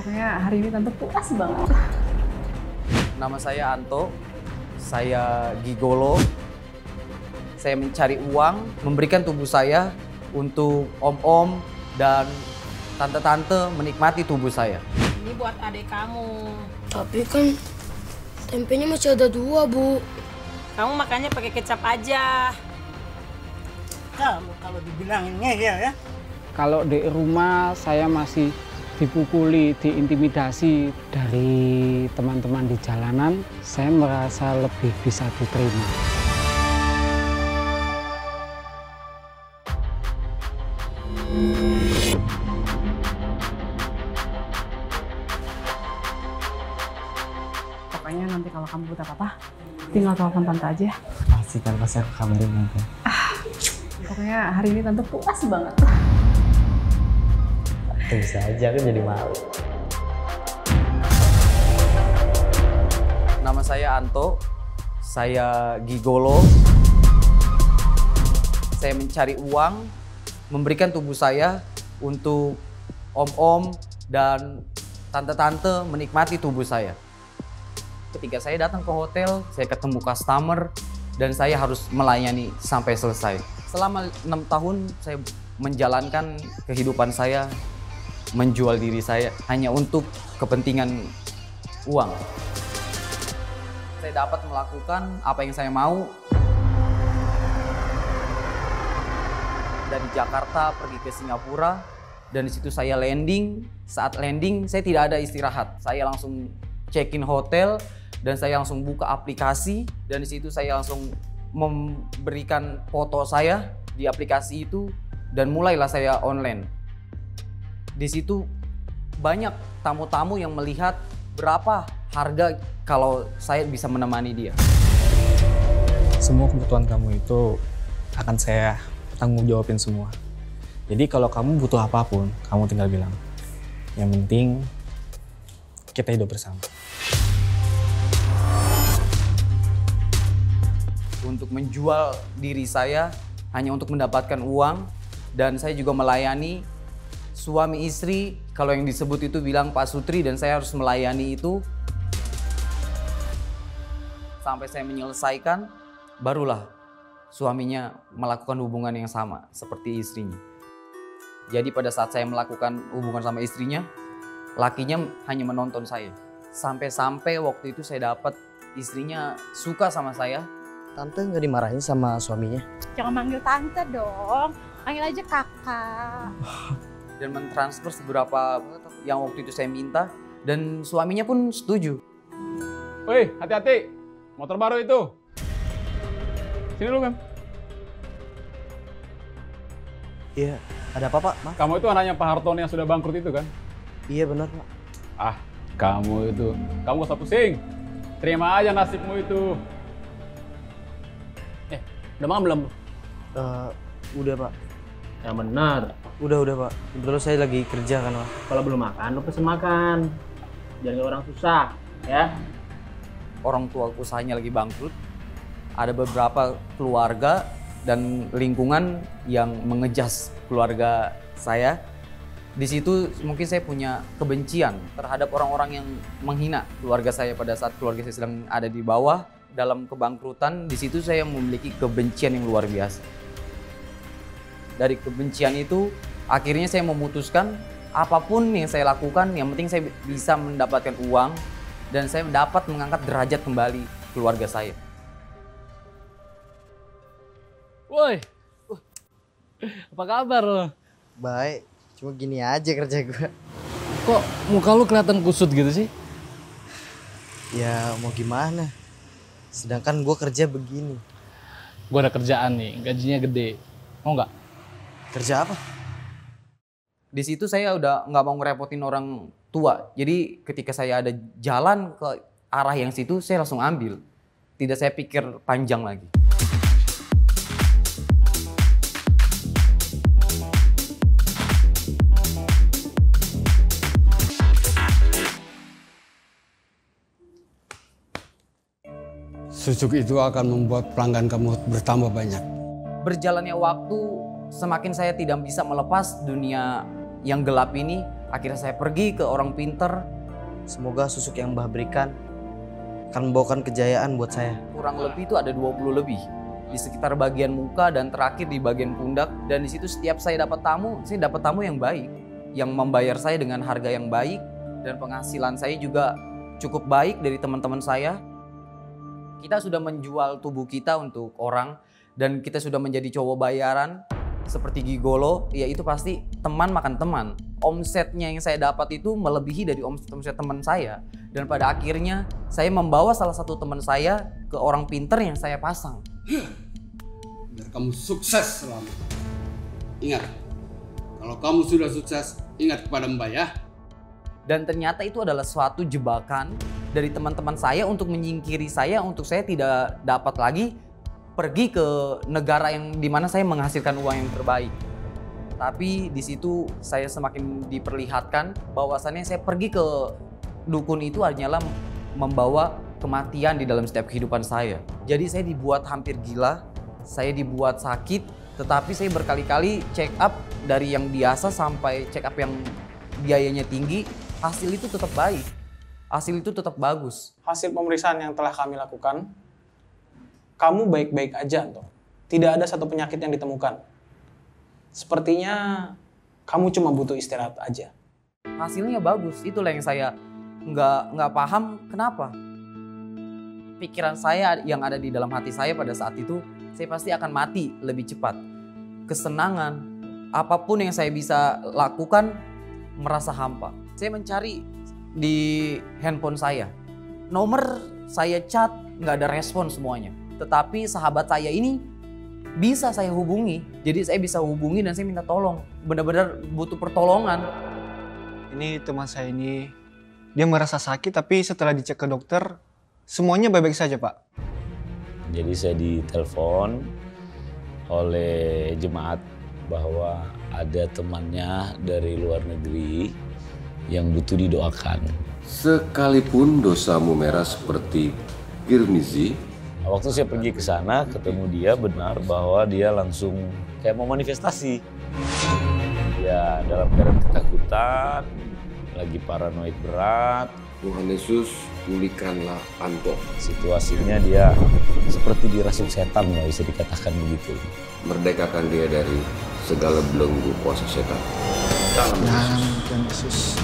Pokoknya hari ini tante puas banget. Nama saya Anto, saya gigolo. Saya mencari uang, memberikan tubuh saya untuk om-om dan tante-tante menikmati tubuh saya. Ini buat adik kamu. Tapi kan tempenya masih ada 2, Bu. Kamu makannya pakai kecap aja. Kamu kalau dibilangin ngeyel ya. Kalau di rumah saya masih dipukuli, diintimidasi dari teman-teman di jalanan, saya merasa lebih bisa diterima. Pokoknya nanti kalau kamu butuh apa-apa, tinggal telepon tante aja. Pasti aku kabarin nanti. Pokoknya hari ini tante puas banget. Bisa aja, aku jadi malu. Nama saya Anto, saya gigolo. Saya mencari uang, memberikan tubuh saya untuk om-om dan tante-tante menikmati tubuh saya. Ketika saya datang ke hotel, saya ketemu customer dan saya harus melayani sampai selesai. Selama 6 tahun saya menjalankan kehidupan saya, menjual diri saya hanya untuk kepentingan uang. Saya dapat melakukan apa yang saya mau. Dari Jakarta pergi ke Singapura dan di situ saya landing. Saat landing saya tidak ada istirahat. Saya langsung check-in hotel dan saya langsung buka aplikasi dan di situ saya langsung memberikan foto saya di aplikasi itu dan mulailah saya online. Di situ banyak tamu-tamu yang melihat berapa harga kalau saya bisa menemani dia. Semua kebutuhan kamu itu akan saya tanggung jawabin semua. Jadi kalau kamu butuh apapun, kamu tinggal bilang. Yang penting kita hidup bersama. Untuk menjual diri saya hanya untuk mendapatkan uang dan saya juga melayani suami istri, kalau yang disebut itu bilang Pak Sutri dan saya harus melayani itu sampai saya menyelesaikan, barulah suaminya melakukan hubungan yang sama seperti istrinya. Jadi pada saat saya melakukan hubungan sama istrinya, lakinya hanya menonton saya. Sampai-sampai waktu itu saya dapat istrinya suka sama saya. Tante nggak dimarahin sama suaminya? Jangan manggil tante dong, panggil aja kakak. Dan mentransfer beberapa yang waktu itu saya minta dan suaminya pun setuju. Woi, hati-hati. Motor baru itu. Sini dulu, Mem. Iya, ada apa Pak? Maaf. Kamu itu anaknya Pak Hartono yang sudah bangkrut itu kan? Iya benar Pak. Ah, kamu itu. Kamu gak usah pusing. Terima aja nasibmu itu. Udah makan belum? Udah Pak. Yang benar. Udah Pak. Kebetulan saya lagi kerja kan Pak. Kalau belum makan, lu pesen makan. Jangan kayak orang susah, ya. Orang tua usahanya lagi bangkrut. Ada beberapa keluarga dan lingkungan yang mengejas keluarga saya. Di situ mungkin saya punya kebencian terhadap orang-orang yang menghina keluarga saya pada saat keluarga saya sedang ada di bawah dalam kebangkrutan. Di situ saya memiliki kebencian yang luar biasa. Dari kebencian itu akhirnya saya memutuskan apapun yang saya lakukan yang penting saya bisa mendapatkan uang dan saya dapat mengangkat derajat kembali keluarga saya. Woi, apa kabar lo? Baik, cuma gini aja kerja gue. Kok muka lu kelihatan kusut gitu sih? Ya mau gimana? Sedangkan gue kerja begini. Gue ada kerjaan nih, gajinya gede. Mau nggak? Kerja apa? Di situ saya udah nggak mau ngerepotin orang tua. Jadi ketika saya ada jalan ke arah yang situ, saya langsung ambil. Tidak saya pikir panjang lagi. Susuk itu akan membuat pelanggan kamu bertambah banyak. Berjalannya waktu, semakin saya tidak bisa melepas dunia yang gelap ini, Akhirnya saya pergi ke orang pinter. Semoga susuk yang Mbah berikan akan membawakan kejayaan buat saya. Kurang lebih itu ada 20 lebih. Di sekitar bagian muka dan terakhir di bagian pundak. Dan di situ setiap saya dapat tamu yang baik. Yang membayar saya dengan harga yang baik. Dan penghasilan saya juga cukup baik dari teman-teman saya. Kita sudah menjual tubuh kita untuk orang. Dan kita sudah menjadi cowok bayaran. Seperti gigolo, ya itu pasti teman makan teman. Omsetnya yang saya dapat itu melebihi dari omset teman saya. Dan pada akhirnya saya membawa salah satu teman saya ke orang pinter yang saya pasang. Biar kamu sukses selalu. Ingat, kalau kamu sudah sukses, ingat kepada Mbak ya. Dan ternyata itu adalah suatu jebakan dari teman-teman saya untuk menyingkiri saya, untuk saya tidak dapat lagi pergi ke negara yang dimana saya menghasilkan uang yang terbaik. Tapi di situ saya semakin diperlihatkan bahwasannya saya pergi ke dukun itu hanyalah membawa kematian di dalam setiap kehidupan saya. Jadi saya dibuat hampir gila, saya dibuat sakit, tetapi saya berkali-kali check up dari yang biasa sampai check up yang biayanya tinggi, hasil itu tetap baik, hasil itu tetap bagus. Hasil pemeriksaan yang telah kami lakukan, kamu baik-baik aja, Anto. Tidak ada satu penyakit yang ditemukan. Sepertinya kamu cuma butuh istirahat aja. Hasilnya bagus, itulah yang saya nggak paham kenapa. Pikiran saya yang ada di dalam hati saya pada saat itu, saya pasti akan mati lebih cepat. Kesenangan, apapun yang saya bisa lakukan, merasa hampa. Saya mencari di handphone saya, nomor saya chat, nggak ada respon semuanya. Tetapi sahabat saya ini bisa saya hubungi. Jadi saya bisa hubungi dan saya minta tolong. Benar-benar butuh pertolongan. Ini teman saya ini, dia merasa sakit tapi setelah dicek ke dokter, semuanya baik-baik saja, Pak. Jadi saya ditelepon oleh jemaat bahwa ada temannya dari luar negeri yang butuh didoakan. Sekalipun dosamu merah seperti kirmizi, waktu saya pergi ke sana, ketemu dia, benar bahwa dia langsung kayak mau manifestasi. Ya, dalam keadaan ketakutan, lagi paranoid berat. Tuhan Yesus, pulihkanlah Anto. Situasinya dia seperti dirasuk setan, nggak bisa dikatakan begitu. Merdekakan dia dari segala belenggu kuasa setan. Dalam Yesus.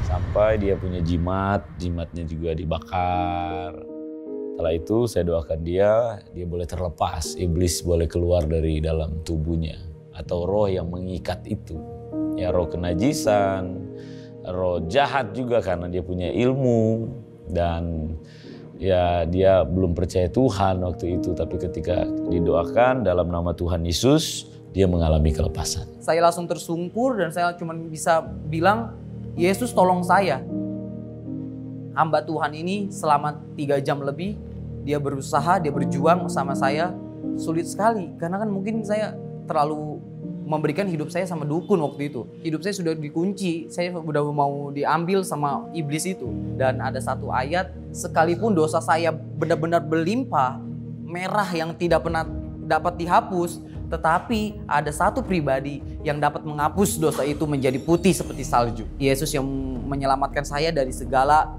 Sampai dia punya jimatnya juga dibakar. Setelah itu saya doakan dia boleh terlepas, iblis boleh keluar dari dalam tubuhnya. Atau roh yang mengikat itu. Ya roh kenajisan, roh jahat juga karena dia punya ilmu. Dan ya dia belum percaya Tuhan waktu itu. Tapi ketika didoakan dalam nama Tuhan Yesus, dia mengalami kelepasan. Saya langsung tersungkur dan saya cuma bisa bilang, Yesus tolong saya. Hamba Tuhan ini selama 3 jam lebih, dia berusaha, dia berjuang sama saya. Sulit sekali, karena kan mungkin saya terlalu memberikan hidup saya sama dukun waktu itu. Hidup saya sudah dikunci, saya sudah mau diambil sama iblis itu. Dan ada satu ayat, sekalipun dosa saya benar-benar berlimpah, merah yang tidak pernah dapat dihapus, tetapi ada satu pribadi yang dapat menghapus dosa itu menjadi putih seperti salju. Yesus yang menyelamatkan saya dari segala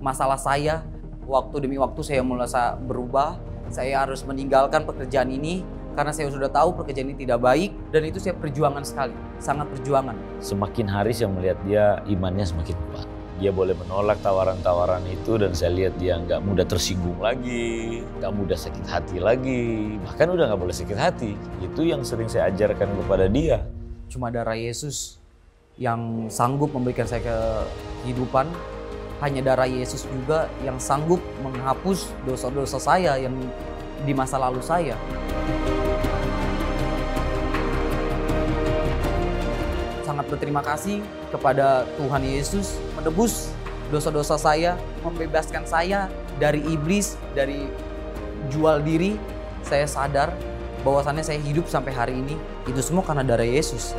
masalah saya. Waktu demi waktu saya merasa berubah. Saya harus meninggalkan pekerjaan ini karena saya sudah tahu pekerjaan ini tidak baik. Dan itu saya perjuangan sekali, sangat perjuangan. Semakin hari saya melihat dia imannya semakin kuat. Dia boleh menolak tawaran-tawaran itu dan saya lihat dia nggak mudah tersinggung lagi, nggak mudah sakit hati lagi, bahkan udah nggak boleh sakit hati. Itu yang sering saya ajarkan kepada dia. Cuma darah Yesus yang sanggup memberikan saya kehidupan. Hanya darah Yesus juga yang sanggup menghapus dosa-dosa saya yang di masa lalu saya. Sangat berterima kasih kepada Tuhan Yesus menebus dosa-dosa saya, membebaskan saya dari iblis, dari jual diri. Saya sadar bahwasannya saya hidup sampai hari ini, itu semua karena darah Yesus.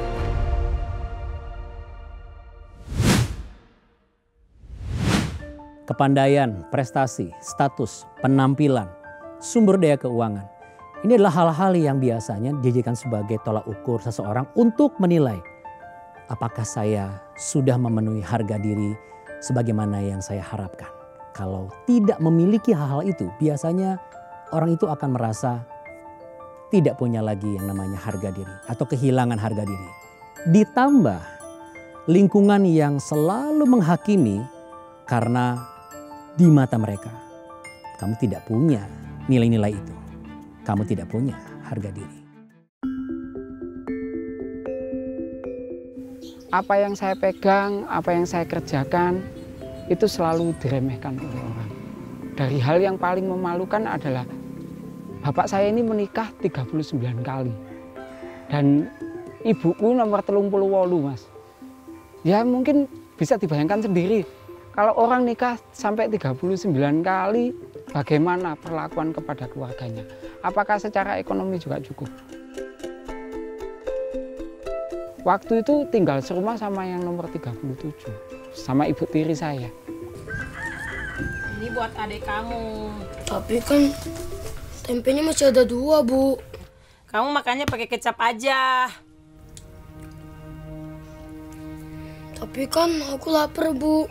Kepandaian, prestasi, status, penampilan, sumber daya keuangan. Ini adalah hal-hal yang biasanya dijadikan sebagai tolak ukur seseorang untuk menilai apakah saya sudah memenuhi harga diri sebagaimana yang saya harapkan. Kalau tidak memiliki hal-hal itu, biasanya orang itu akan merasa tidak punya lagi yang namanya harga diri atau kehilangan harga diri. Ditambah lingkungan yang selalu menghakimi karena di mata mereka kamu tidak punya nilai-nilai itu. Kamu tidak punya harga diri. Apa yang saya pegang, apa yang saya kerjakan, itu selalu diremehkan oleh orang. Dari hal yang paling memalukan adalah bapak saya ini menikah 39 kali. Dan ibuku nomor 38, Mas. Ya mungkin bisa dibayangkan sendiri. Kalau orang nikah sampai 39 kali, bagaimana perlakuan kepada keluarganya? Apakah secara ekonomi juga cukup? Waktu itu tinggal serumah sama yang nomor 37, sama ibu tiri saya. Ini buat adik kamu. Tapi kan tempenya masih ada 2, Bu. Kamu makannya pakai kecap aja. Tapi kan aku lapar, Bu.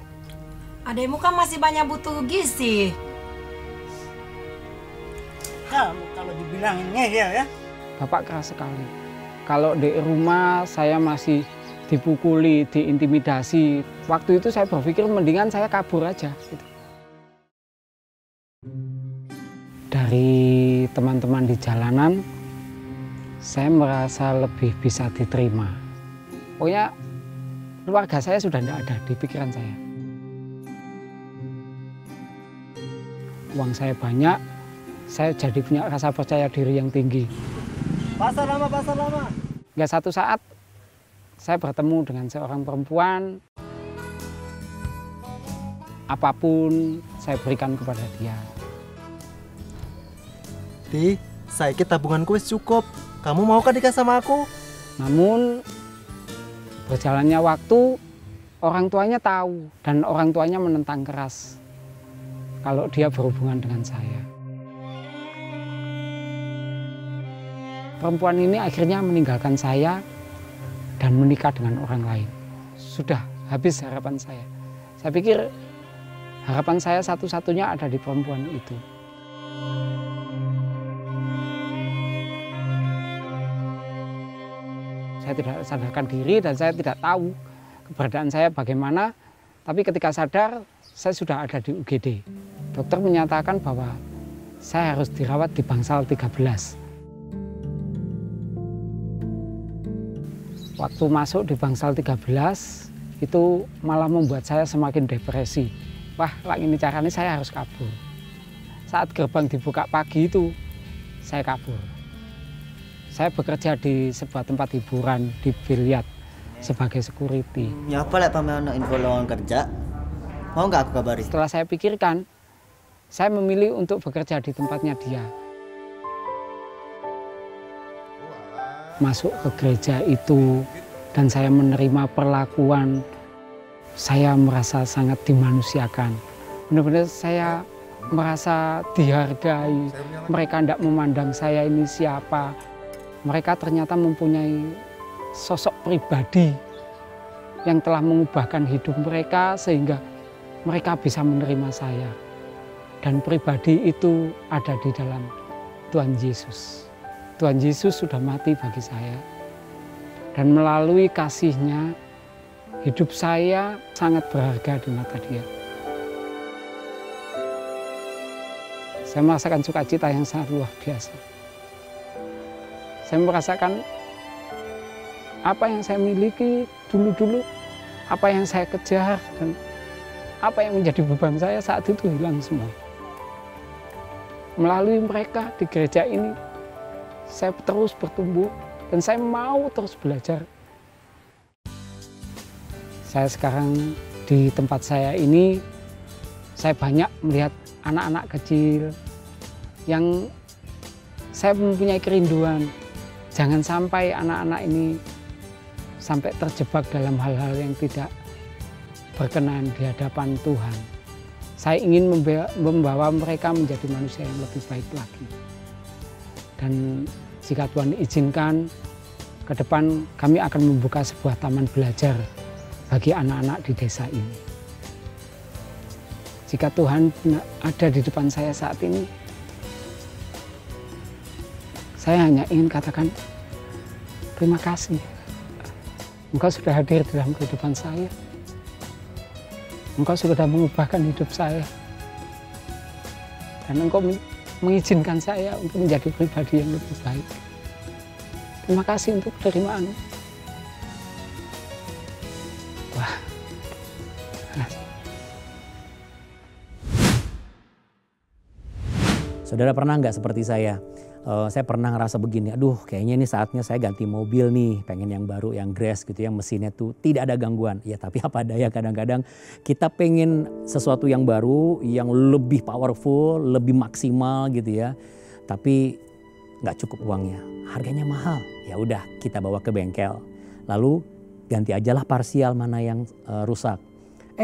Adekmu kan masih banyak butuh gizi. Kamu kalau dibilangin ngeyel ya. Bapak keras sekali. Kalau di rumah saya masih dipukuli, diintimidasi. Waktu itu saya berpikir mendingan saya kabur aja. Gitu. Dari teman-teman di jalanan, saya merasa lebih bisa diterima. Pokoknya keluarga saya sudah tidak ada di pikiran saya. Uang saya banyak, saya jadi punya rasa percaya diri yang tinggi. Pasar lama, pasar lama. Hingga satu saat saya bertemu dengan seorang perempuan. Apapun saya berikan kepada dia. Di, saya tabunganku wis cukup. Kamu mau kan nikah sama aku? Namun berjalannya waktu, orang tuanya tahu dan orang tuanya menentang keras kalau dia berhubungan dengan saya. Perempuan ini akhirnya meninggalkan saya dan menikah dengan orang lain. Sudah habis harapan saya. Saya pikir harapan saya satu-satunya ada di perempuan itu. Saya tidak sadarkan diri dan saya tidak tahu keberadaan saya bagaimana. Tapi ketika sadar, saya sudah ada di UGD. Dokter menyatakan bahwa saya harus dirawat di bangsal 13. Waktu masuk di bangsal 13, itu malah membuat saya semakin depresi. Wah, ini caranya saya harus kabur. Saat gerbang dibuka pagi itu, saya kabur. Saya bekerja di sebuah tempat hiburan di biliar sebagai security. Ya apa lah pameran info lowongan kerja? Mau nggak aku kabari? Setelah saya pikirkan, saya memilih untuk bekerja di tempatnya dia. Masuk ke gereja itu dan saya menerima perlakuan, saya merasa sangat dimanusiakan. Benar-benar saya merasa dihargai. Mereka tidak memandang saya ini siapa. Mereka ternyata mempunyai sosok pribadi yang telah mengubahkan hidup mereka sehingga mereka bisa menerima saya. Dan pribadi itu ada di dalam Tuhan Yesus. Tuhan Yesus sudah mati bagi saya. Dan melalui kasih-Nya, hidup saya sangat berharga di mata Dia. Saya merasakan sukacita yang sangat luar biasa. Saya merasakan apa yang saya miliki dulu-dulu, apa yang saya kejar, dan apa yang menjadi beban saya saat itu hilang semua. Melalui mereka di gereja ini, saya terus bertumbuh dan saya mau terus belajar. Saya sekarang di tempat saya ini, saya banyak melihat anak-anak kecil yang saya mempunyai kerinduan. Jangan sampai anak-anak ini sampai terjebak dalam hal-hal yang tidak berkenan di hadapan Tuhan. Saya ingin membawa mereka menjadi manusia yang lebih baik lagi. Dan jika Tuhan izinkan, ke depan kami akan membuka sebuah taman belajar bagi anak-anak di desa ini. Jika Tuhan ada di depan saya saat ini, saya hanya ingin katakan terima kasih. Engkau sudah hadir dalam kehidupan saya. Engkau sudah mengubahkan hidup saya. Dan Engkau mengizinkan saya untuk menjadi pribadi yang lebih baik. Terima kasih untuk penerimaan. Wah, terima kasih. Saudara pernah nggak seperti saya? Saya pernah ngerasa begini, aduh kayaknya ini saatnya saya ganti mobil nih, pengen yang baru, yang Grace gitu, yang mesinnya tuh tidak ada gangguan. Ya tapi apa daya kadang-kadang kita pengen sesuatu yang baru, yang lebih powerful, lebih maksimal gitu ya. Tapi nggak cukup uangnya, harganya mahal. Ya udah kita bawa ke bengkel, lalu ganti ajalah parsial mana yang rusak.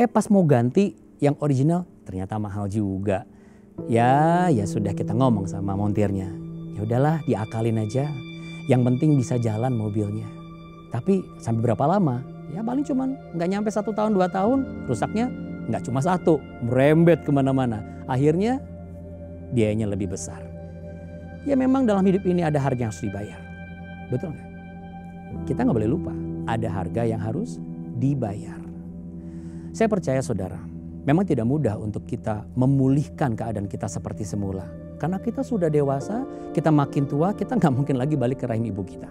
Pas mau ganti yang original ternyata mahal juga. Ya sudah kita ngomong sama montirnya. Ya udahlah diakalin aja, yang penting bisa jalan mobilnya. Tapi sampai berapa lama? Ya paling cuman nggak nyampe 1 tahun 2 tahun, rusaknya nggak cuma 1, merembet kemana-mana. Akhirnya biayanya lebih besar. Ya memang dalam hidup ini ada harga yang harus dibayar, betul nggak? Kita nggak boleh lupa, ada harga yang harus dibayar. Saya percaya saudara, memang tidak mudah untuk kita memulihkan keadaan kita seperti semula. Karena kita sudah dewasa, kita makin tua, kita nggak mungkin lagi balik ke rahim ibu kita.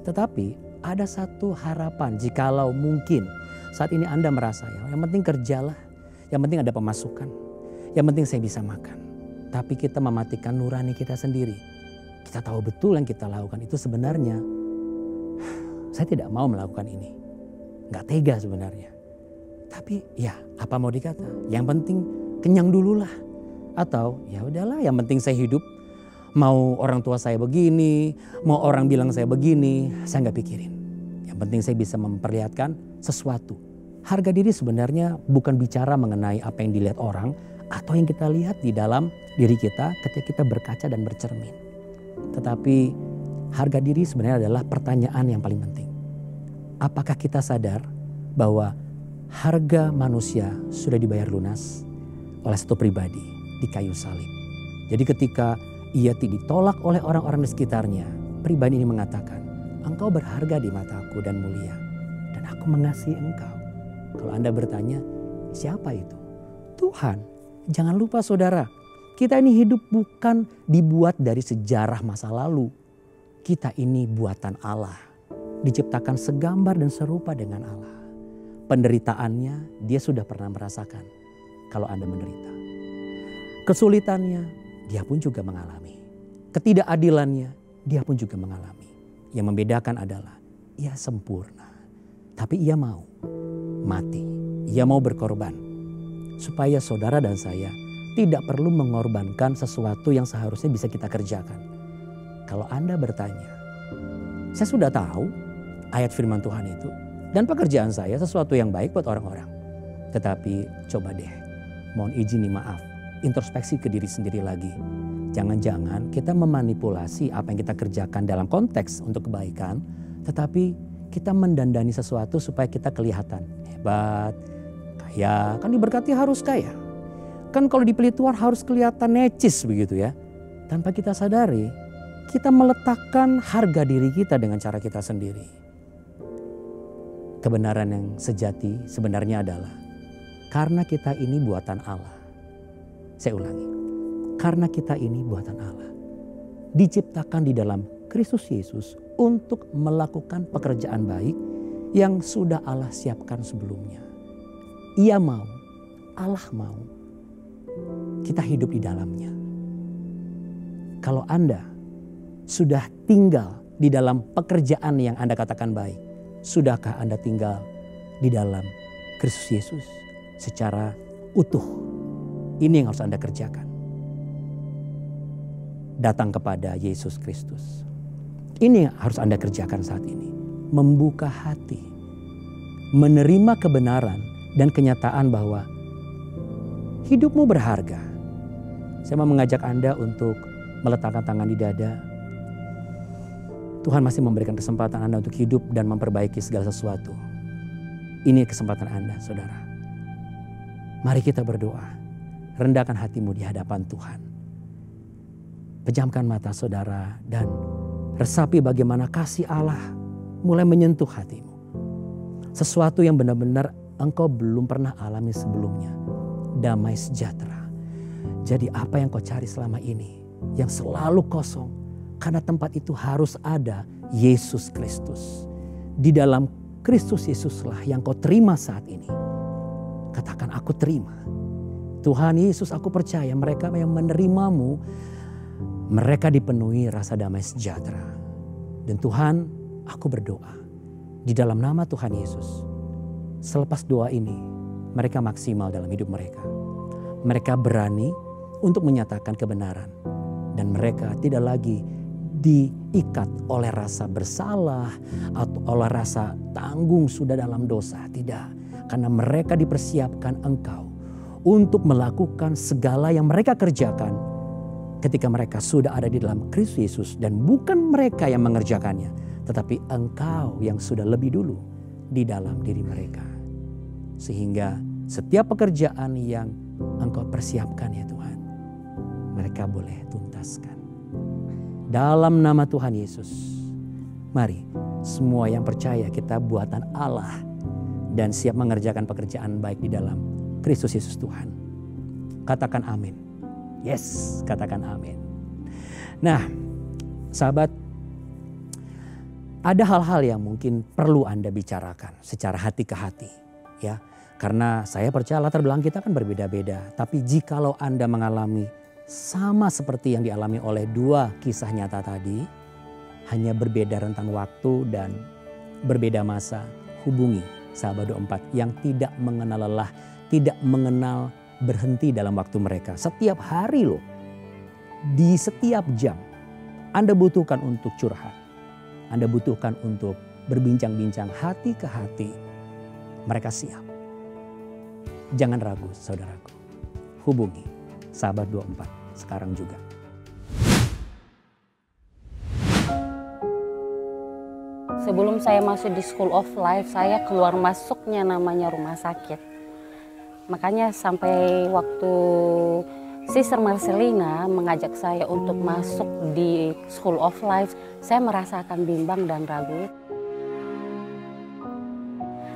Tetapi ada satu harapan, jikalau mungkin saat ini Anda merasa yang penting kerjalah, yang penting ada pemasukan, yang penting saya bisa makan. Tapi kita mematikan nurani kita sendiri. Kita tahu betul yang kita lakukan itu sebenarnya, saya tidak mau melakukan ini. Nggak tega sebenarnya. Tapi ya apa mau dikata, yang penting kenyang dululah. Atau ya udahlah yang penting saya hidup, mau orang tua saya begini, mau orang bilang saya begini, saya nggak pikirin. Yang penting saya bisa memperlihatkan sesuatu. Harga diri sebenarnya bukan bicara mengenai apa yang dilihat orang atau yang kita lihat di dalam diri kita ketika kita berkaca dan bercermin. Tetapi harga diri sebenarnya adalah pertanyaan yang paling penting. Apakah kita sadar bahwa harga manusia sudah dibayar lunas oleh satu pribadi di kayu salib. Jadi ketika ia ditolak oleh orang-orang di sekitarnya, pribadi ini mengatakan, engkau berharga di mataku dan mulia, dan aku mengasihi engkau. Kalau Anda bertanya, siapa itu? Tuhan. Jangan lupa saudara, kita ini hidup bukan dibuat dari sejarah masa lalu. Kita ini buatan Allah, diciptakan segambar dan serupa dengan Allah. Penderitaannya dia sudah pernah merasakan kalau Anda menderita. Kesulitannya dia pun juga mengalami. Ketidakadilannya dia pun juga mengalami. Yang membedakan adalah ia sempurna. Tapi ia mau mati. Ia mau berkorban. Supaya saudara dan saya tidak perlu mengorbankan sesuatu yang seharusnya bisa kita kerjakan. Kalau Anda bertanya, saya sudah tahu ayat firman Tuhan itu. Dan pekerjaan saya sesuatu yang baik buat orang-orang. Tetapi coba deh, mohon izin nih maaf. Introspeksi ke diri sendiri lagi. Jangan-jangan kita memanipulasi apa yang kita kerjakan dalam konteks untuk kebaikan, tetapi kita mendandani sesuatu supaya kita kelihatan hebat, kaya. Kan diberkati harus kaya. Kan kalau dipilih Tuhan harus kelihatan necis begitu ya. Tanpa kita sadari, kita meletakkan harga diri kita dengan cara kita sendiri. Kebenaran yang sejati sebenarnya adalah karena kita ini buatan Allah. Saya ulangi, karena kita ini buatan Allah, diciptakan di dalam Kristus Yesus untuk melakukan pekerjaan baik yang sudah Allah siapkan sebelumnya. Ia mau, Allah mau, kita hidup di dalamnya. Kalau Anda sudah tinggal di dalam pekerjaan yang Anda katakan baik, sudahkah Anda tinggal di dalam Kristus Yesus secara utuh? Ini yang harus Anda kerjakan. Datang kepada Yesus Kristus. Ini yang harus Anda kerjakan saat ini. Membuka hati. Menerima kebenaran dan kenyataan bahwa hidupmu berharga. Saya mau mengajak Anda untuk meletakkan tangan di dada. Tuhan masih memberikan kesempatan Anda untuk hidup dan memperbaiki segala sesuatu. Ini kesempatan Anda, saudara. Mari kita berdoa. Rendahkan hatimu di hadapan Tuhan. Pejamkan mata saudara dan resapi bagaimana kasih Allah mulai menyentuh hatimu. Sesuatu yang benar-benar engkau belum pernah alami sebelumnya. Damai sejahtera. Jadi apa yang kau cari selama ini yang selalu kosong, karena tempat itu harus ada Yesus Kristus. Di dalam Kristus Yesuslah yang kau terima saat ini. Katakan, aku terima. Tuhan Yesus, aku percaya mereka yang menerimamu, mereka dipenuhi rasa damai sejahtera. Dan Tuhan, aku berdoa di dalam nama Tuhan Yesus. Selepas doa ini, mereka maksimal dalam hidup mereka. Mereka berani untuk menyatakan kebenaran. Dan mereka tidak lagi diikat oleh rasa bersalah atau oleh rasa tanggung sudah dalam dosa. Tidak, karena mereka dipersiapkan Engkau untuk melakukan segala yang mereka kerjakan ketika mereka sudah ada di dalam Kristus Yesus. Dan bukan mereka yang mengerjakannya, tetapi Engkau yang sudah lebih dulu di dalam diri mereka. Sehingga setiap pekerjaan yang Engkau persiapkan ya Tuhan, mereka boleh tuntaskan. Dalam nama Tuhan Yesus, mari semua yang percaya kita buatan Allah dan siap mengerjakan pekerjaan baik di dalam Kristus Yesus Tuhan. Katakan amin. Yes, katakan amin. Nah, sahabat, ada hal-hal yang mungkin perlu Anda bicarakan secara hati ke hati. Ya, karena saya percaya latar belakang kita kan berbeda-beda. Tapi jikalau Anda mengalami sama seperti yang dialami oleh dua kisah nyata tadi, hanya berbeda rentang waktu dan berbeda masa, hubungi Sahabat 24 yang tidak mengenal lelah, tidak mengenal berhenti dalam waktu mereka. Setiap hari loh, di setiap jam Anda butuhkan untuk curhat. Anda butuhkan untuk berbincang-bincang hati ke hati. Mereka siap. Jangan ragu saudaraku. Hubungi Sahabat 24 sekarang juga. Sebelum saya masuk di School of Life, saya keluar masuknya namanya rumah sakit. Makanya sampai waktu Sister Marcelina mengajak saya untuk masuk di School of Life, saya merasakan bimbang dan ragu.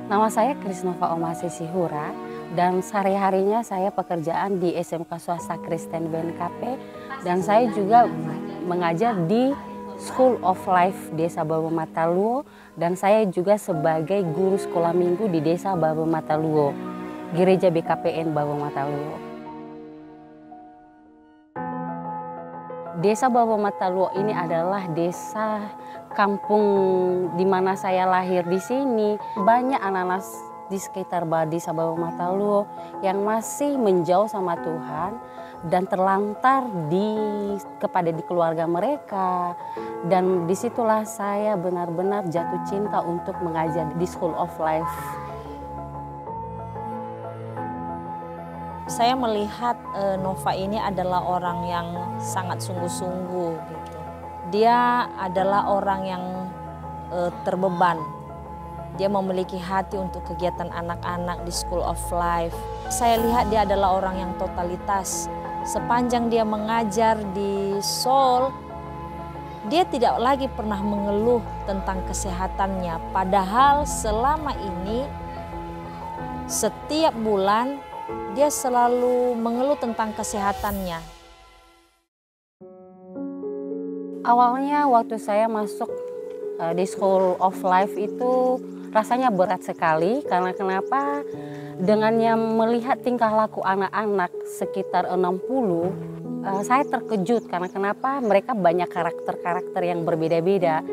Nama saya Krisnova Omasi Sihura dan sehari-harinya saya pekerjaan di SMK Swasta Kristen BNKP dan saya juga mengajar di School of Life Desa Baba Mataluo dan saya juga sebagai guru sekolah minggu di Desa Baba Mataluo, Gereja BKPN Baba Mataluo. Desa Baba Mataluo ini adalah desa kampung di mana saya lahir di sini. Banyak anak-anak di sekitar Desa Baba Mataluo yang masih menjauh sama Tuhan dan terlantar kepada keluarga mereka. Dan disitulah saya benar-benar jatuh cinta untuk mengajar di School of Life. Saya melihat Nova ini adalah orang yang sangat sungguh-sungguh gitu. Dia adalah orang yang terbeban. Dia memiliki hati untuk kegiatan anak-anak di School of Life. Saya lihat dia adalah orang yang totalitas. Sepanjang dia mengajar di Seoul, dia tidak lagi pernah mengeluh tentang kesehatannya. Padahal selama ini setiap bulan dia selalu mengeluh tentang kesehatannya. Awalnya waktu saya masuk di School of Life itu rasanya berat sekali karena kenapa? Dengannya melihat tingkah laku anak-anak sekitar 60, saya terkejut karena kenapa? Mereka banyak karakter-karakter yang berbeda-beda.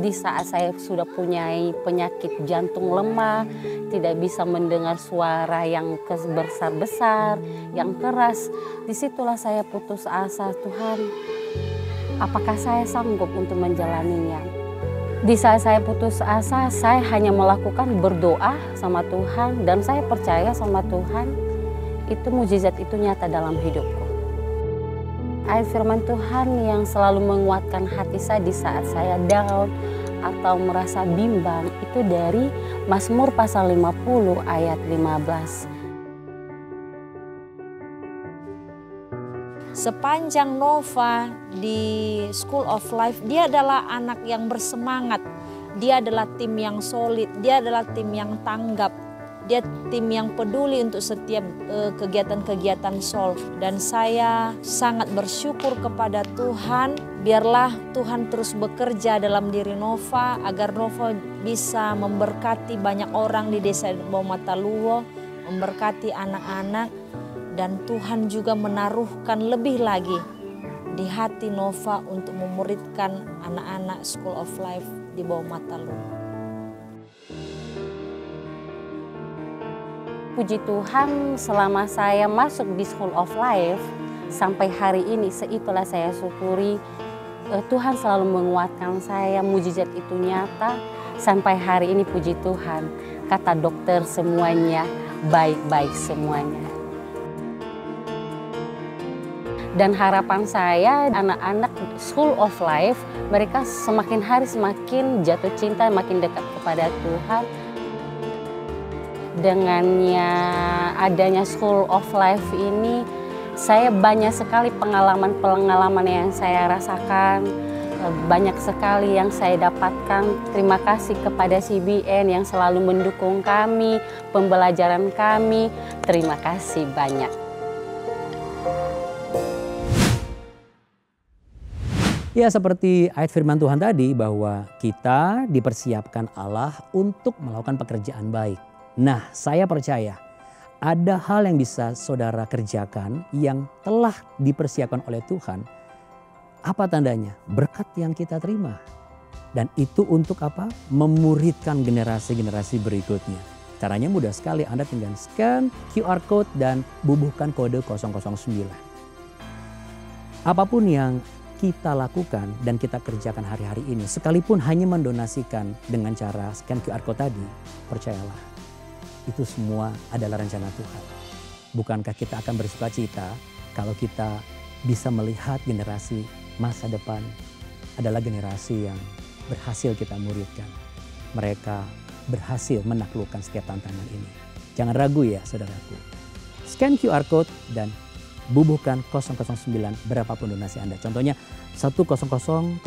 Di saat saya sudah punya penyakit jantung lemah, tidak bisa mendengar suara yang besar-besar, yang keras, disitulah saya putus asa, Tuhan, apakah saya sanggup untuk menjalaninya? Di saat saya putus asa, saya hanya melakukan berdoa sama Tuhan dan saya percaya sama Tuhan, itu mukjizat itu nyata dalam hidupku. ayat firman Tuhan yang selalu menguatkan hati saya di saat saya down atau merasa bimbang itu dari Mazmur pasal 50 ayat 15. Sepanjang Nova di School of Life, dia adalah anak yang bersemangat. Dia adalah tim yang solid, dia adalah tim yang tanggap. Dia tim yang peduli untuk setiap kegiatan-kegiatan Sol. Dan saya sangat bersyukur kepada Tuhan. Biarlah Tuhan terus bekerja dalam diri Nova agar Nova bisa memberkati banyak orang di desa Bawah Mataluwo, memberkati anak-anak. Dan Tuhan juga menaruhkan lebih lagi di hati Nova untuk memuridkan anak-anak School of Life di Bawah Mataluwo. Puji Tuhan, selama saya masuk di School of Life sampai hari ini, itulah saya syukuri Tuhan selalu menguatkan saya, mujizat itu nyata sampai hari ini. Puji Tuhan, kata dokter semuanya baik-baik semuanya. Dan harapan saya anak-anak School of Life mereka semakin hari semakin jatuh cinta, makin dekat kepada Tuhan. Dengannya adanya School of Life ini, saya banyak sekali pengalaman-pengalaman yang saya rasakan, banyak sekali yang saya dapatkan. Terima kasih kepada CBN yang selalu mendukung kami, pembelajaran kami. Terima kasih banyak. Ya, seperti ayat firman Tuhan tadi bahwa kita dipersiapkan Allah untuk melakukan pekerjaan baik. Nah, saya percaya ada hal yang bisa saudara kerjakan yang telah dipersiapkan oleh Tuhan. Apa tandanya? Berkat yang kita terima. Dan itu untuk apa? Memuridkan generasi-generasi berikutnya. Caranya mudah sekali, Anda tinggal scan QR code dan bubuhkan kode 009. Apapun yang kita lakukan dan kita kerjakan hari-hari ini, sekalipun hanya mendonasikan dengan cara scan QR code tadi, percayalah, itu semua adalah rencana Tuhan. Bukankah kita akan bersukacita kalau kita bisa melihat generasi masa depan adalah generasi yang berhasil kita muridkan. Mereka berhasil menaklukkan setiap tantangan ini. Jangan ragu ya saudaraku. Scan QR code dan bubuhkan 009 berapapun donasi Anda. Contohnya 100,009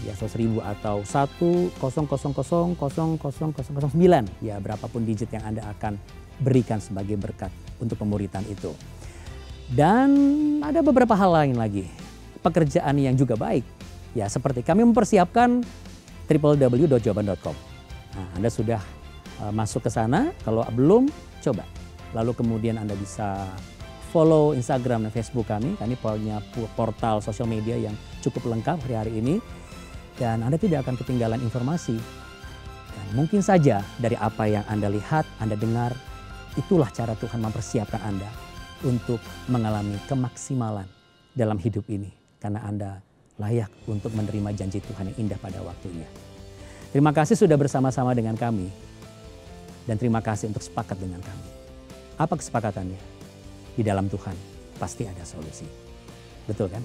ya 100.000 atau 100,000,009 ya berapapun digit yang Anda akan berikan sebagai berkat untuk pemuridan itu. Dan ada beberapa hal lain lagi. Pekerjaan yang juga baik ya seperti kami mempersiapkan www.jawaban.com. Nah, Anda sudah masuk ke sana, kalau belum coba. Lalu kemudian Anda bisa follow Instagram dan Facebook kami. Kami punya portal sosial media yang cukup lengkap hari-hari ini. Dan Anda tidak akan ketinggalan informasi. Dan mungkin saja dari apa yang Anda lihat, Anda dengar, itulah cara Tuhan mempersiapkan Anda untuk mengalami kemaksimalan dalam hidup ini. Karena Anda layak untuk menerima janji Tuhan yang indah pada waktunya. Terima kasih sudah bersama-sama dengan kami. Dan terima kasih untuk sepakat dengan kami. Apa kesepakatannya? Di dalam Tuhan pasti ada solusi. Betul kan?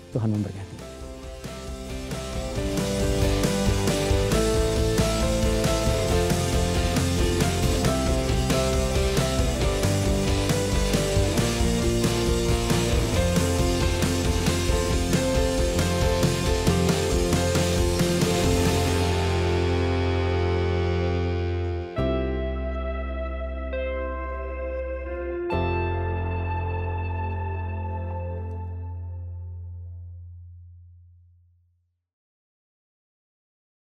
Tuhan memberkati.